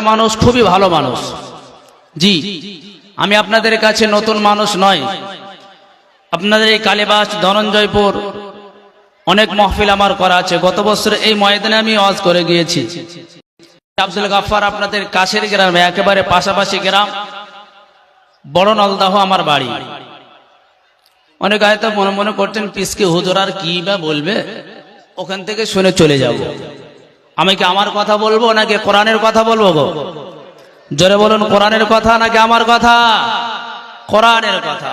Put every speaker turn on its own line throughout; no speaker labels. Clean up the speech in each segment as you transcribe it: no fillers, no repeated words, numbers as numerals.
মানুষ খুবই ভালো মানুষ। জি, আমি আপনাদের কাছে নতুন মানুষ নয়। আপনাদের এই কালীবাস ধনঞ্জয়পুর অনেক মাহফিল আমার করা আছে। গত বছর এই ময়দানে আমি ওয়াজ করে গিয়েছি। আব্দুল গাফফার আপনাদের কাছের গ্রামে, একেবারে পাশাপাশি গ্রাম, বড় নলদাহ আমার বাড়ি। অনেক হয়তো মনে মনে করছেন পিসকে হুজুর আর কি বা বলবে, ওখান থেকে শুনে চলে যাব। আমি কি আমার কথা বলবো নাকি কোরআনের কথা বলবো গো? জোরে বলুন, কোরআনের কথা নাকি আমার কথা? কোরআনের কথা।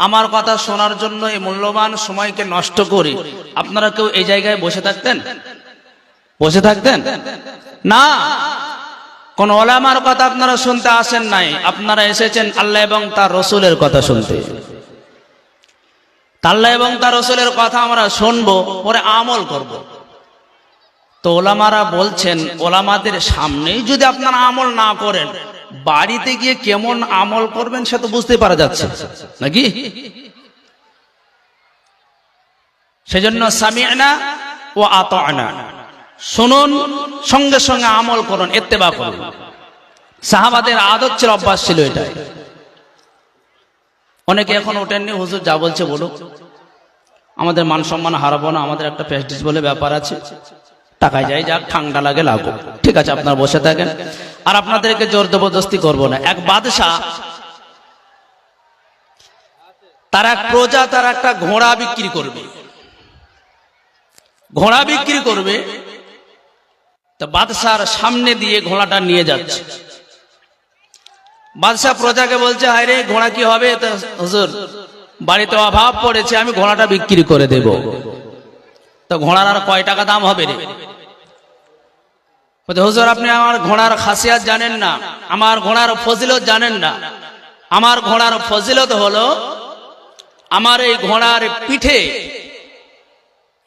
আমার কথা শোনার জন্য এই মূল্যবান সময়কে নষ্ট করি আপনারা কেউ এই জায়গায় বসে থাকতেন? বসে থাকতেন না। কোন ওলামার কথা আপনারা শুনতে আসেন নাই, আপনারা এসেছেন আল্লাহ এবং তার রসুলের কথা শুনতে। আল্লাহ এবং তার রসুলের কথা আমরা শুনবো, পরে আমল করব। তো ওলামারা বলছেন, ওলামাদের সামনেই যদি আপনারা আমল না করেন, বাড়িতে গিয়ে কেমন আমল করবেন সে তো বুঝতে পারা যাচ্ছে নাকি? সেজন্য সামি'না ওয়া আতা'না, শুনুন, সঙ্গে সঙ্গে আমল করুন, ইত্তেবা করুন। সাহাবাদের আদত ছিল, অভ্যাস ছিল এটাই। অনেকে এখন ওঠেননি, হুজুর যা বলছে বলুক, আমাদের মান সম্মান হারাবো না, আমাদের একটা প্রেস্টিজ বলে ব্যাপার আছে, টাকায় যাই যাক, ঠান্ডা লাগে লাগুক, ঠিক আছে আপনারা বসে থাকেন, আর আপনাদেরকে জোর জবরদস্তি করবো না। এক বাদশাহ, তার এক প্রজা তার একটা ঘোড়া বিক্রি করবে। ঘোড়া বিক্রি করবে, তো বাদশার সামনে দিয়ে ঘোড়াটা নিয়ে যাচ্ছে। বাদশাহ প্রজাকে বলছে, হায় রে, ঘোড়া কি হবে? তো হুজুর, বাড়িতে অভাব পড়েছে, আমি ঘোড়াটা বিক্রি করে দেব। তো ঘোড়ার আর কয় টাকা দাম হবে রে? হুজুর, আপনি আমার ঘোড়ার খাসিয়াত জানেন না, আমার ঘোড়ার ফজিলত জানেন না। আমার ঘোড়ার ফজিলত হলো, আমার এই ঘোড়ার পিঠে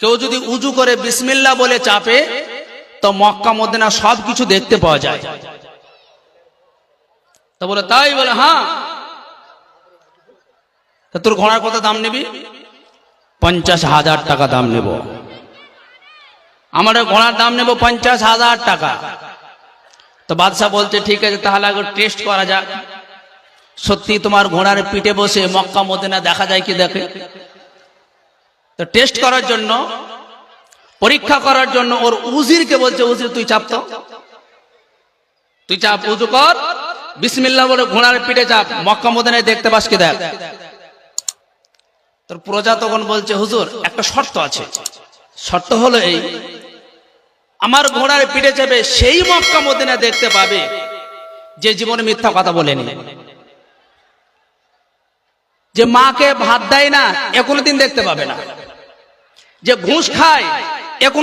কেউ যদি উজু করে বিসমিল্লাহ বলে চাপে, তো মক্কা মদিনা সবকিছু দেখতে পাওয়া যায়। তো বলে, তাই? বলে, হ্যাঁ। তোর ঘোড়ার কত দাম নিবি? 50,000 টাকা দাম নেব। আমার ঘোড়ার দাম নেব 50,000 টাকা। তো বাদশাহ বলছে, ঠিক আছে, তাহলে আগে টেস্ট করা যাক, সত্যি তোমার ঘোড়ার পিঠে বসে মক্কা মদিনা দেখা যায় কি দেখে। তো টেস্ট করার জন্য, পরীক্ষা করার জন্য ওর উজিরকে বলছে, উজির তুই চাপ, তো তুই চাপ, উজু কর, বিসমিল্লাহ বলে ঘোড়ার পিঠে চাপ, মক্কা মদিনায় দেখতে পাস কি দেখ। তোর প্রজা তখন বলছে, হুজুর, একটা শর্ত আছে। শর্ত হলো এই, আমার ঘোড়ার পিঠে চাপে সেই মক্কা মদিনা দেখতে পাবে যে জীবনে মিথ্যা কথা বলেনি, যে মাকে ভাত দেয় না এ কোনোদিন দেখতে পাবে না, যে ঘুষ খায় এ কোনো